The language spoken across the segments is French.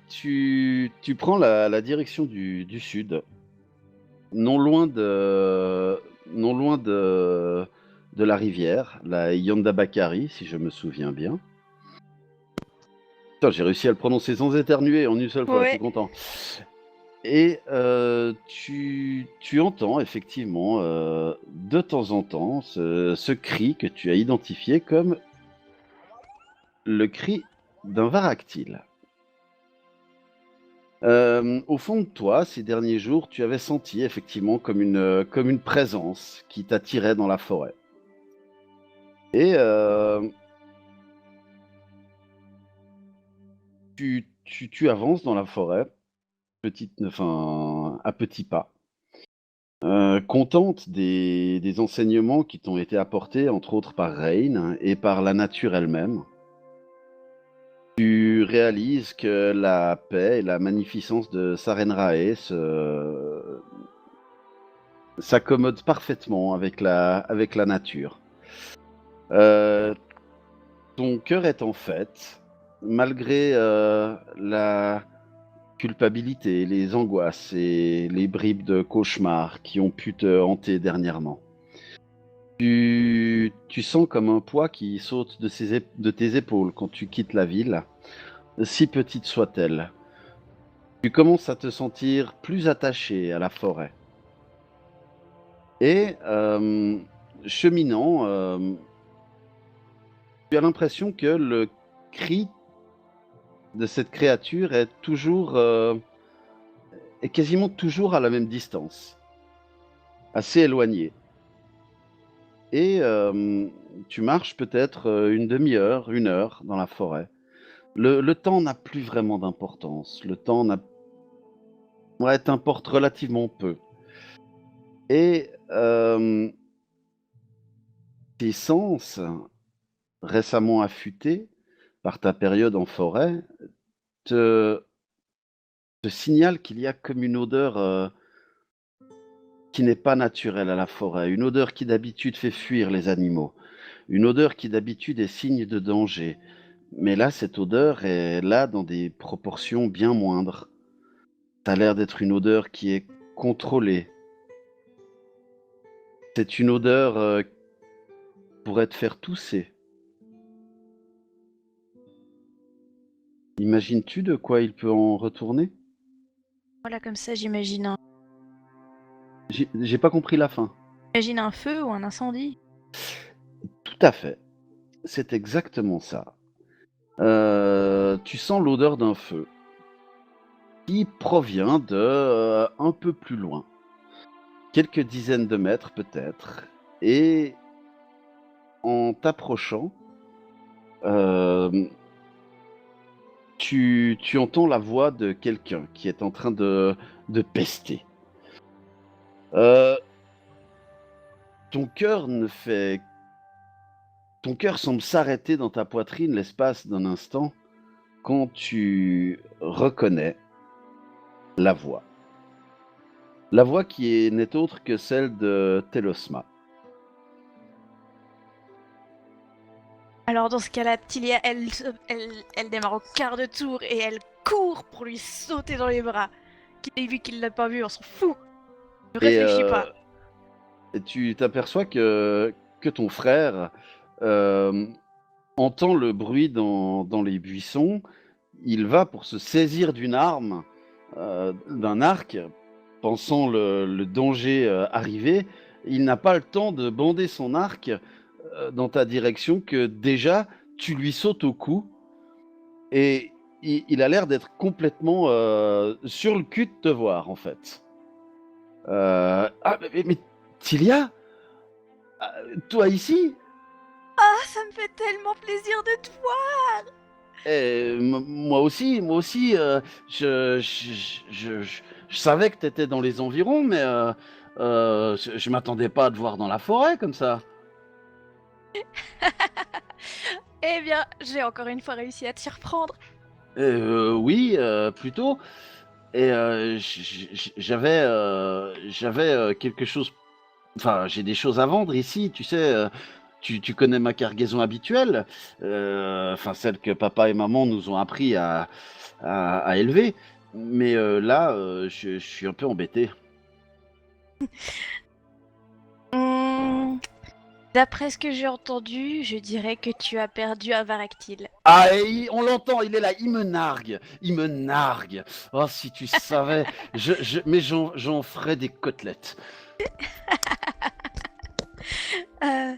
Tu prends la direction du sud, non loin de, non loin de la rivière, la Yandabakari, si je me souviens bien. Putain, j'ai réussi à le prononcer sans éternuer en une seule fois, je suis Ouais. content. Et tu entends effectivement de temps en temps ce cri que tu as identifié comme le cri d'un varactile. Au fond de toi, ces derniers jours, tu avais senti effectivement comme une présence qui t'attirait dans la forêt. Et tu avances dans la forêt, à petits pas, contente des enseignements qui t'ont été apportés, entre autres par Rain et par la nature elle-même. Tu réalises que la paix et la magnificence de Sarenrae s'accommodent parfaitement avec la nature. Euh, Ton cœur est en fête, malgré la culpabilité, les angoisses et les bribes de cauchemars qui ont pu te hanter dernièrement. Tu sens comme un poids qui saute de tes épaules quand tu quittes la ville, si petite soit-elle. Tu commences à te sentir plus attaché à la forêt. Et cheminant, tu as l'impression que le cri de cette créature est quasiment toujours à la même distance, assez éloigné. Et tu marches peut-être une demi-heure, une heure dans la forêt. Le temps n'a plus vraiment d'importance. Le temps n'a... Ouais, t'importe relativement peu. Et tes sens, récemment affûtés par ta période en forêt, te, te signalent qu'il y a comme une odeur qui n'est pas naturelle à la forêt, une odeur qui d'habitude fait fuir les animaux, une odeur qui d'habitude est signe de danger. Mais là, cette odeur est là dans des proportions bien moindres. Ça a l'air d'être une odeur qui est contrôlée. C'est une odeur qui pourrait te faire tousser. Imagines-tu de quoi il peut en retourner? Voilà, comme ça, J'ai pas compris la fin. j'imagine un feu ou un incendie. Tout à fait. C'est exactement ça. Tu sens l'odeur d'un feu qui provient de un peu plus loin, quelques dizaines de mètres peut-être, et en t'approchant, euh, tu entends la voix de quelqu'un qui est en train de pester. Euh, ton cœur ne fait, ton cœur semble s'arrêter dans ta poitrine l'espace d'un instant quand tu reconnais la voix. La voix n'est autre que celle de Telosma. Alors dans ce cas-là, Tilia, elle démarre au quart de tour et elle court pour lui sauter dans les bras. Qu'il ait vu, qu'il l'a pas vu, on s'en fout. Ne Et réfléchis pas. tu t'aperçois que ton frère euh, entend le bruit dans les buissons. Il va pour se saisir d'une arme, d'un arc, pensant le danger arriver. Il n'a pas le temps de bander son arc dans ta direction que déjà tu lui sautes au cou et il a l'air d'être complètement sur le cul de te voir en fait. Ah mais Tilia, toi ici? Ah, ça me fait tellement plaisir de te voir. Moi aussi, je savais que tu étais dans les environs, mais je m'attendais pas à te voir dans la forêt comme ça. Eh bien, j'ai encore une fois réussi à t'y reprendre. Oui, plutôt. Et j'avais quelque chose. Enfin, j'ai des choses à vendre ici, tu sais. tu connais ma cargaison habituelle, enfin celle que papa et maman nous ont appris à élever. Mais là, je suis un peu embêté. Hmm, D'après ce que j'ai entendu, je dirais que tu as perdu un Varactile. Ah, et on l'entend, il est là, il me nargue, il me nargue. Oh, si tu savais, mais j'en ferais des côtelettes. Euh,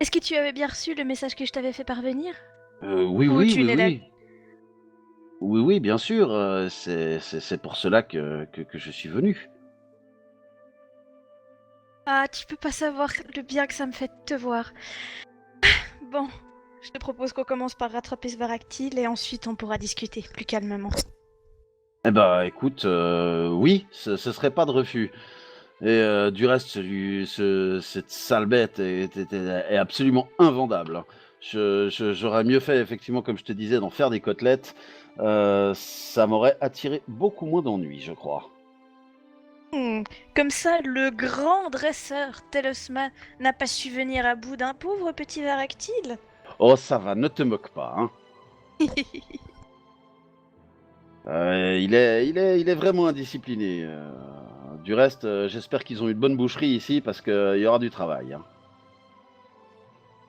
Est-ce que tu avais bien reçu le message que je t'avais fait parvenir? Oui, Ou oui, tu oui, n'es là? oui. Oui, oui, bien sûr, c'est pour cela que je suis venu. Ah, tu peux pas savoir le bien que ça me fait de te voir. Bon, je te propose qu'on commence par rattraper ce Varactile et ensuite on pourra discuter plus calmement. Eh ben, écoute, oui, ce serait pas de refus. Et du reste, cette sale bête est absolument invendable. J'aurais mieux fait, effectivement, comme je te disais, d'en faire des côtelettes. Ça m'aurait attiré beaucoup moins d'ennuis, je crois. Hmm, Comme ça, le grand dresseur Telosma n'a pas su venir à bout d'un pauvre petit Varactile. Oh, ça va, ne te moque pas, hein. Il est vraiment indiscipliné. Du reste, j'espère qu'ils ont une bonne boucherie ici parce qu'il y aura du travail, hein.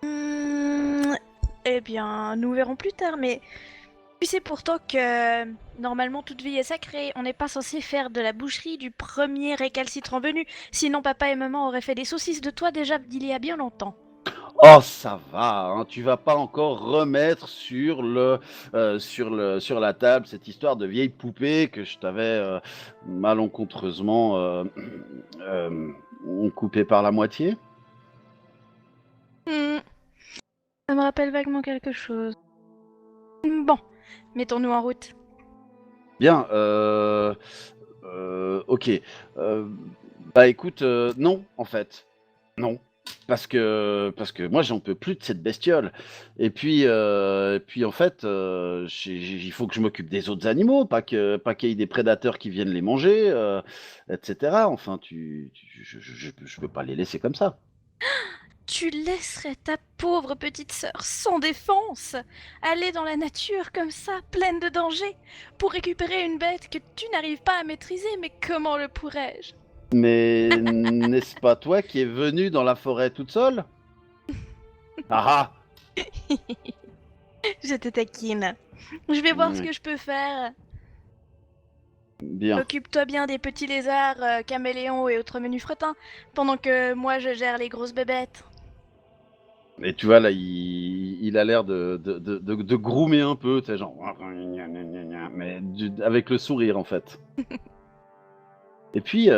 Hmm, Eh bien, nous verrons plus tard, mais tu sais pourtant que normalement toute vie est sacrée. On n'est pas censé faire de la boucherie du premier récalcitrant venu, sinon papa et maman auraient fait des saucisses de toi déjà d'il y a bien longtemps. Oh, ça va, hein, tu vas pas encore remettre sur la table cette histoire de vieille poupée que je t'avais malencontreusement euh, coupée par la moitié. Hmm, Ça me rappelle vaguement quelque chose. Bon, mettons-nous en route. Bien, ok. Euh, Bah écoute, non, en fait. Non. Parce que moi, j'en peux plus de cette bestiole. Et puis en fait, il faut que je m'occupe des autres animaux, pas qu'il y ait des prédateurs qui viennent les manger, etc. Enfin, je peux pas les laisser comme ça. Tu laisserais ta pauvre petite sœur sans défense aller dans la nature comme ça, pleine de dangers, pour récupérer une bête que tu n'arrives pas à maîtriser, mais comment le pourrais-je? Mais n'est-ce pas toi qui es venu dans la forêt toute seule? Ah ah! Je te taquine. Je vais voir ce Oui, que je peux faire. bien. Occupe-toi bien des petits lézards, caméléons et autres menus frettins, pendant que moi je gère les grosses bébêtes. Et tu vois, là, il a l'air de groomer un peu, tu sais, genre. Mais avec le sourire, en fait. Et puis,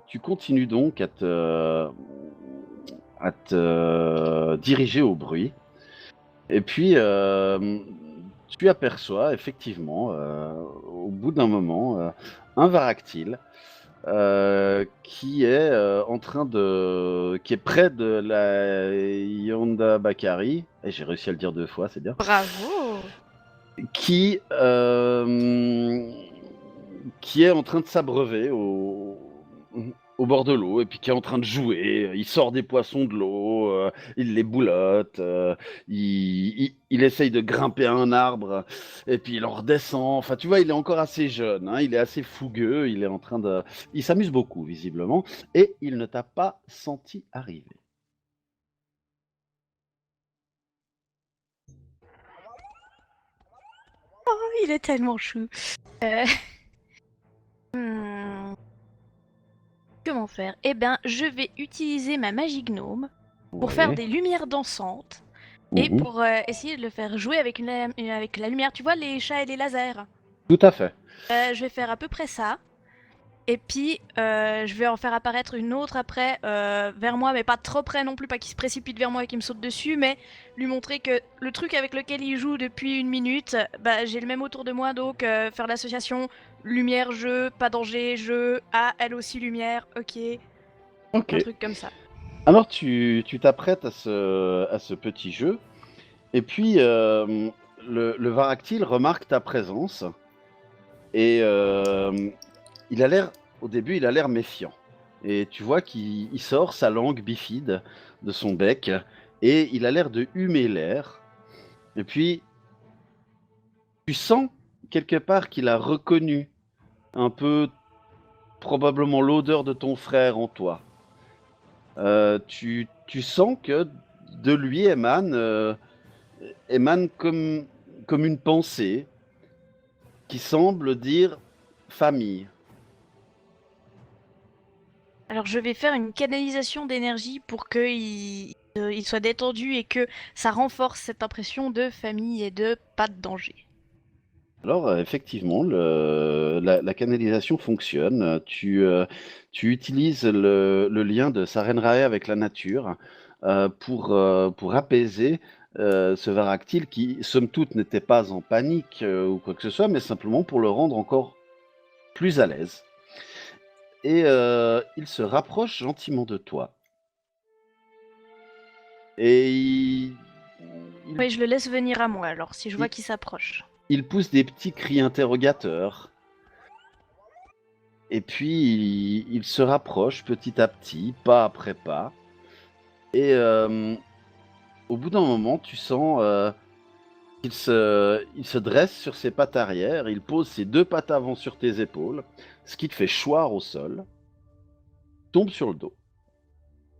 tu continues donc à te diriger au bruit. Et puis, tu aperçois effectivement, au bout d'un moment, un varactile qui est près de la Yonda Bakari. Et j'ai réussi à le dire 2 fois, c'est bien. Bravo! Qui, euh, qui est en train de s'abreuver au bord de l'eau et puis qui est en train de jouer. Il sort des poissons de l'eau, il les boulotte, il essaye de grimper à un arbre et puis il en redescend. Enfin, tu vois, il est encore assez jeune, hein, il est assez fougueux, il s'amuse beaucoup visiblement et il ne t'a pas senti arriver. Oh, il est tellement chou. Euh, hmm, Comment faire? Eh bien, je vais utiliser ma magie gnome pour faire Ouais. des lumières dansantes et Mhm. pour essayer de le faire jouer avec, avec la lumière. Tu vois, les chats et les lasers. Tout à fait. Je vais faire à peu près ça. Et puis, je vais en faire apparaître une autre après vers moi, mais pas trop près non plus, pas qu'il se précipite vers moi et qu'il me saute dessus, mais lui montrer que le truc avec lequel il joue depuis une minute, bah, j'ai le même autour de moi, donc faire l'association lumière, jeu, pas danger, jeu, ah, elle aussi lumière, ok, Ok. un truc comme ça. Alors tu t'apprêtes à ce petit jeu. Et puis, le Varactile remarque ta présence et il a l'air, au début, il a l'air méfiant. Et tu vois qu'il sort sa langue bifide de son bec et il a l'air de humer l'air. Et puis, tu sens quelque part qu'il a reconnu un peu probablement l'odeur de ton frère en toi. Tu sens que de lui émane comme une pensée qui semble dire famille. Alors je vais faire une canalisation d'énergie pour il soit détendu et que ça renforce cette impression de famille et de pas de danger. Alors, effectivement, la canalisation fonctionne. Tu utilises le lien de Sarenrae avec la nature pour apaiser ce varactile qui, somme toute, n'était pas en panique ou quoi que ce soit, mais simplement pour le rendre encore plus à l'aise. Et il se rapproche gentiment de toi. Et Oui, je le laisse venir à moi alors si je vois il- qu'il s'approche. il pousse des petits cris interrogateurs. Et puis, il se rapproche petit à petit, pas après pas. Et au bout d'un moment, tu sens il se dresse sur ses pattes arrière, il pose ses deux pattes avant sur tes épaules, ce qui te fait choir au sol, tombe sur le dos.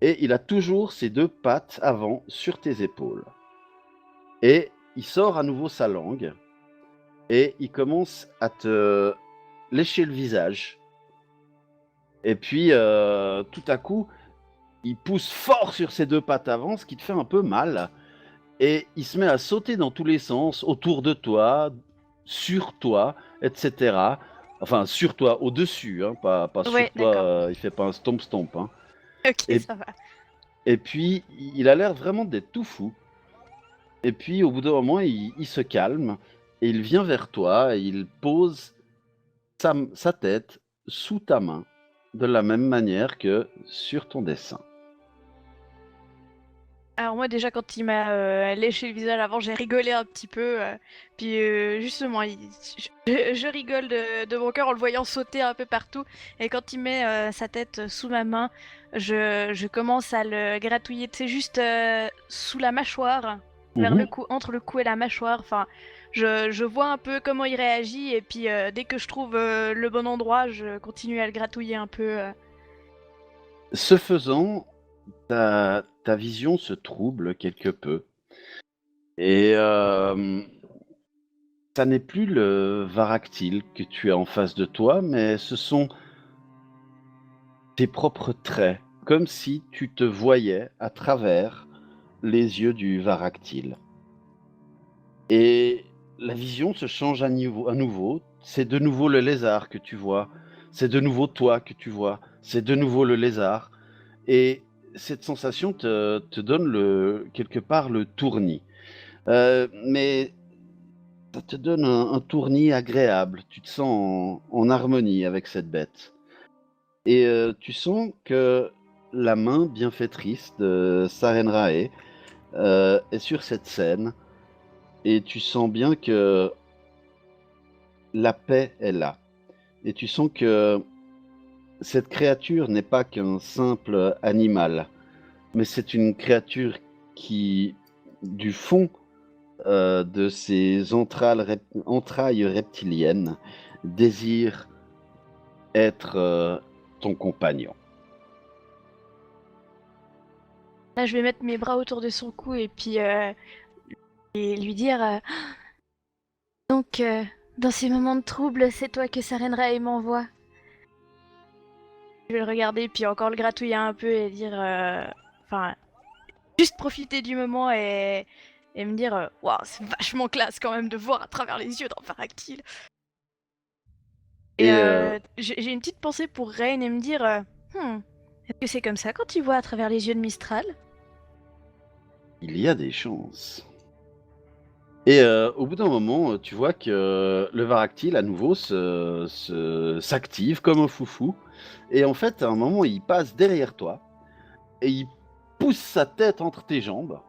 Et il a toujours ses deux pattes avant sur tes épaules. Et il sort à nouveau sa langue, et il commence à te lécher le visage. Et puis, tout à coup, il pousse fort sur ses deux pattes avant, ce qui te fait un peu mal. Et il se met à sauter dans tous les sens, autour de toi, sur toi, etc. Enfin, sur toi, au-dessus, hein, pas Ouais, sur toi, d'accord. il fait pas un stomp-stomp. Hein. Ok, Et, ça va. et puis, il a l'air vraiment d'être tout fou. Et puis, au bout d'un moment, il se calme, et il vient vers toi, et il pose sa tête sous ta main, de la même manière que sur ton dessin. Alors moi déjà quand il m'a léché le visage avant j'ai rigolé un petit peu puis justement je rigole de mon cœur en le voyant sauter un peu partout et quand il met sa tête sous ma main je commence à le gratouiller tu sais juste sous la mâchoire vers le Mhm. cou entre le cou et la mâchoire enfin je vois un peu comment il réagit et puis dès que je trouve le bon endroit je continue à le gratouiller un peu Ce faisant, ta vision se trouble quelque peu. Et ça n'est plus le varactile que tu as en face de toi, mais ce sont tes propres traits, comme si tu te voyais à travers les yeux du varactile. Et la vision se change à nouveau. C'est de nouveau le lézard que tu vois. C'est de nouveau toi que tu vois. C'est de nouveau le lézard. Et cette sensation te donne quelque part le tournis. Mais ça te donne un tournis agréable. Tu te sens en harmonie avec cette bête. Et tu sens que la main bienfaitrice de Sarenrae est sur cette scène. Et tu sens bien que la paix est là. Et tu sens que cette créature n'est pas qu'un simple animal, mais c'est une créature qui, du fond de ses entrailles reptiliennes, désire être ton compagnon. là je vais mettre mes bras autour de son cou et puis et lui dire donc, dans ces moments de trouble, c'est toi que Sarenrae m'envoie. Je vais le regarder, puis encore le gratouiller un peu et dire. Enfin, juste profiter du moment et me dire waouh, c'est vachement classe quand même de voir à travers les yeux d'un Varactile. Et Et j'ai une petite pensée pour Rain et me dire est-ce que c'est comme ça quand il voit à travers les yeux de Mistral? il y a des chances. Et au bout d'un moment, tu vois que le varactile, à nouveau, s'active comme un foufou. Et en fait, à un moment, il passe derrière toi et il pousse sa tête entre tes jambes.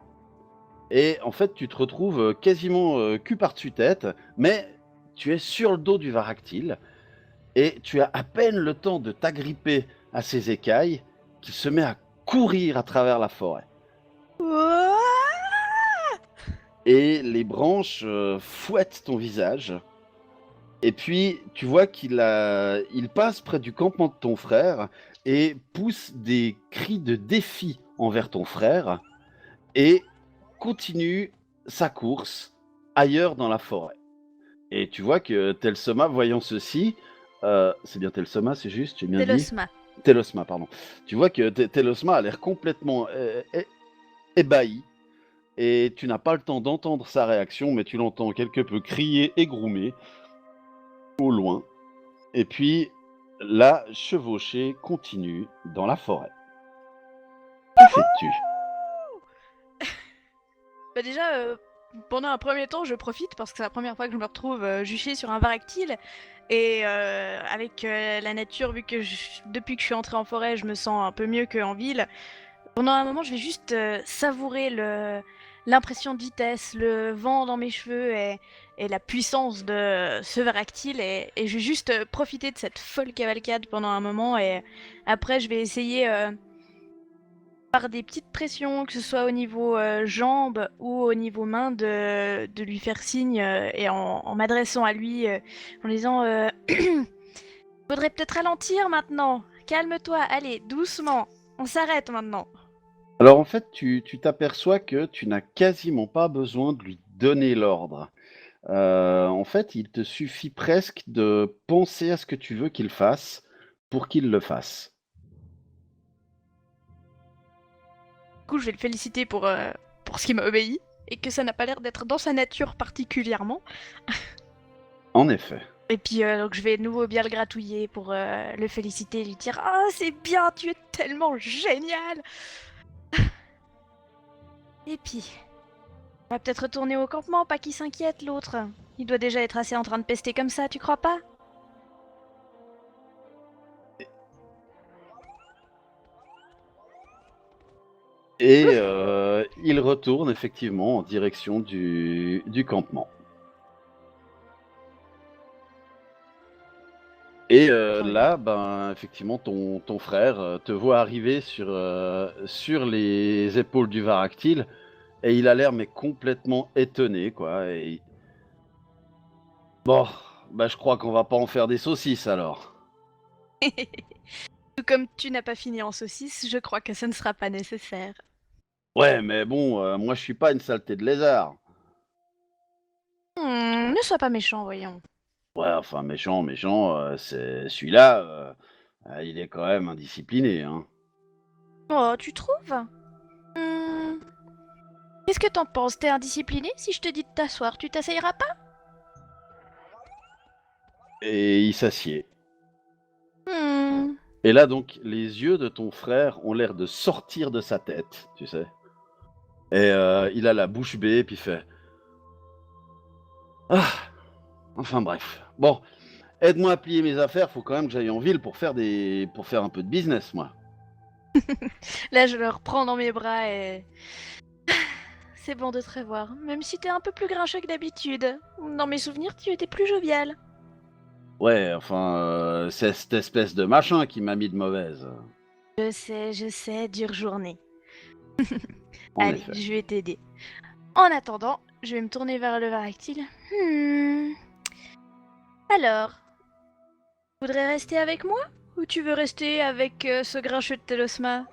Et en fait, tu te retrouves quasiment cul par-dessus tête, mais tu es sur le dos du varactile et tu as à peine le temps de t'agripper à ses écailles qu'il se met à courir à travers la forêt. Ouah et les branches fouettent ton visage. Et puis, tu vois il passe près du campement de ton frère et pousse des cris de défi envers ton frère et continue sa course ailleurs dans la forêt. Et tu vois que Telsoma, voyant ceci, c'est bien Telsoma, c'est juste, j'ai bien C'est dit? l'osma. Telosma, pardon. Tu vois que Telosma a l'air complètement ébahi et tu n'as pas le temps d'entendre sa réaction, mais tu l'entends quelque peu crier et groumer au loin. Et puis, la chevauchée continue dans la forêt. Que fais-tu? Bah déjà, pendant un premier temps, je profite parce que c'est la première fois que je me retrouve juchée sur un varactyle. Et avec la nature, vu que depuis que je suis entrée en forêt, je me sens un peu mieux qu'en ville. Pendant un moment, je vais juste savourer l'impression de vitesse, le vent dans mes cheveux et la puissance de ce varactyle. Et je vais juste profiter de cette folle cavalcade pendant un moment. Et après, je vais essayer par des petites pressions, que ce soit au niveau jambes ou au niveau main, de lui faire signe et en m'adressant à lui en disant faudrait peut-être ralentir maintenant. Calme-toi, allez, doucement. On s'arrête maintenant. Alors en fait, tu t'aperçois que tu n'as quasiment pas besoin de lui donner l'ordre. En fait, il te suffit presque de penser à ce que tu veux qu'il fasse pour qu'il le fasse. Du coup, je vais le féliciter pour ce qu'il m'a obéi et que ça n'a pas l'air d'être dans sa nature particulièrement. En effet. Et puis, donc, je vais de nouveau bien le gratouiller pour le féliciter et lui dire ah, c'est bien, tu es tellement génial! Et puis, on va peut-être retourner au campement, pas qu'il s'inquiète l'autre. Il doit déjà être assez en train de pester comme ça, tu crois pas? Et il retourne effectivement en direction du campement. Et Incroyable. là, ben, effectivement, ton frère te voit arriver sur les épaules du varactyle et il a l'air mais complètement étonné, quoi. Bon, bah je crois qu'on va pas en faire des saucisses alors. Tout comme tu n'as pas fini en saucisse, je crois que ce ne sera pas nécessaire. Ouais, mais bon, moi je suis pas une saleté de lézard. Ne sois pas méchant, voyons. Ouais, enfin méchant, méchant, c'est celui-là, il est quand même indiscipliné, hein. Oh, tu trouves? Hmm, Qu'est-ce que t'en penses? T'es indiscipliné? Si je te dis de t'asseoir, tu t'asseyeras pas? Et il s'assied. Hmm, Et là donc, les yeux de ton frère ont l'air de sortir de sa tête, tu sais. Et il a la bouche bée, puis il fait: «Ah!» Enfin bref. Bon, aide-moi à plier mes affaires, faut quand même que j'aille en ville pour faire un peu de business, moi. Là, je le reprends dans mes bras et c'est bon de te revoir. Même si t'es un peu plus grincheux que d'habitude. Dans mes souvenirs, tu étais plus jovial. Ouais, enfin, c'est cette espèce de machin qui m'a mis de mauvaise, Je sais, dure journée. en Allez, effet. je vais t'aider. En attendant, je vais me tourner vers le varactyle. Alors, tu voudrais rester avec moi? Ou tu veux rester avec ce grincheux de Telosma?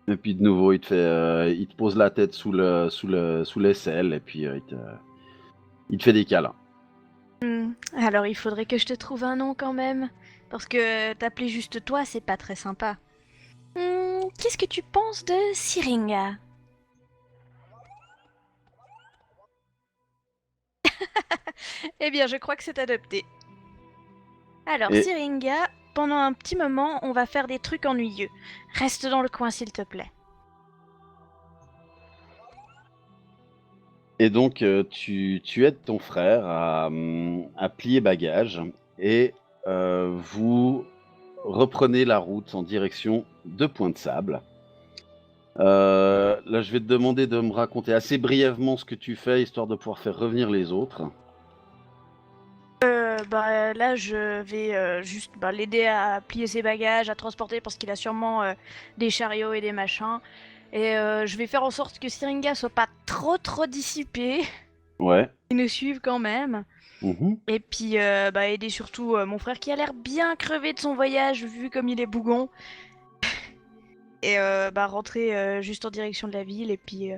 Et puis de nouveau, il te pose la tête sous l'aisselle et puis il te fait des câlins. Alors il faudrait que je te trouve un nom quand même. Parce que t'appeler juste toi, c'est pas très sympa. Qu'est-ce que tu penses de Syringa? Eh bien, je crois que c'est adopté. Alors, Et, Syringa, pendant un petit moment, on va faire des trucs ennuyeux. Reste dans le coin, s'il te plaît. et donc, tu aides ton frère à plier bagage et vous reprenez la route en direction de Pointe-Sable. Là, je vais te demander de me raconter assez brièvement ce que tu fais, histoire de pouvoir faire revenir les autres. Bah là, je vais juste l'aider à plier ses bagages, à transporter, parce qu'il a sûrement des chariots et des machins. Et je vais faire en sorte que Syringa soit pas trop dissipé. Ouais. Ils nous suivent quand même. Mhm. Et puis aider surtout mon frère qui a l'air bien crevé de son voyage vu comme il est bougon. Et rentrer juste en direction de la ville et puis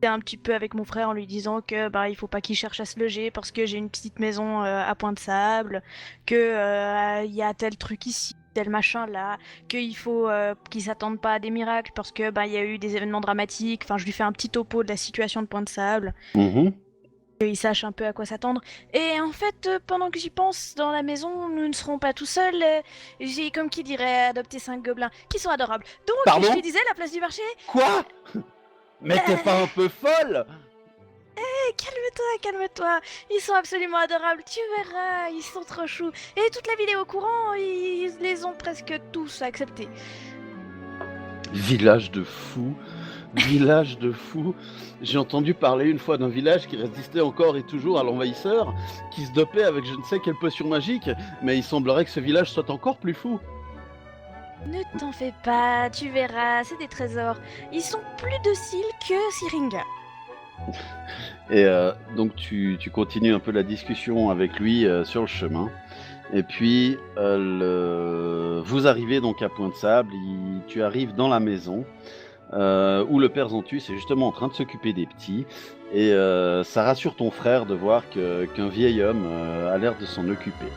un petit peu avec mon frère en lui disant que il faut pas qu'il cherche à se loger parce que j'ai une petite maison à Pointe-Sable, que il y a tel truc ici, tel machin là, qu'il faut qu'ils s'attendent pas à des miracles parce que il y a eu des événements dramatiques. Enfin, je lui fais un petit topo de la situation de Pointe-Sable, Mhm. qu'il sache un peu à quoi s'attendre. Et en fait, pendant que j'y pense, dans la maison, nous ne serons pas tout seuls. J'ai, comme qui dirait, adopté 5 gobelins qui sont adorables. Donc, je Pardon? te disais, la place du marché. Quoi? Mais t'es pas un peu folle? Calme-toi, calme-toi. Ils sont absolument adorables, tu verras, ils sont trop choux. Et toute la ville est au courant, ils les ont presque tous acceptés. Village de fous. Village de fous. J'ai entendu parler une fois d'un village qui résistait encore et toujours à l'envahisseur, qui se dopait avec je ne sais quelle potion magique, mais il semblerait que ce village soit encore plus fou. Ne t'en fais pas, tu verras, c'est des trésors. Ils sont plus dociles que Syringa. Et donc tu continues un peu la discussion avec lui sur le chemin. Et puis vous arrivez donc à Pointe-Sable, tu arrives dans la maison où le père Zantus est justement en train de s'occuper des petits. Et ça rassure ton frère de voir qu'un vieil homme a l'air de s'en occuper.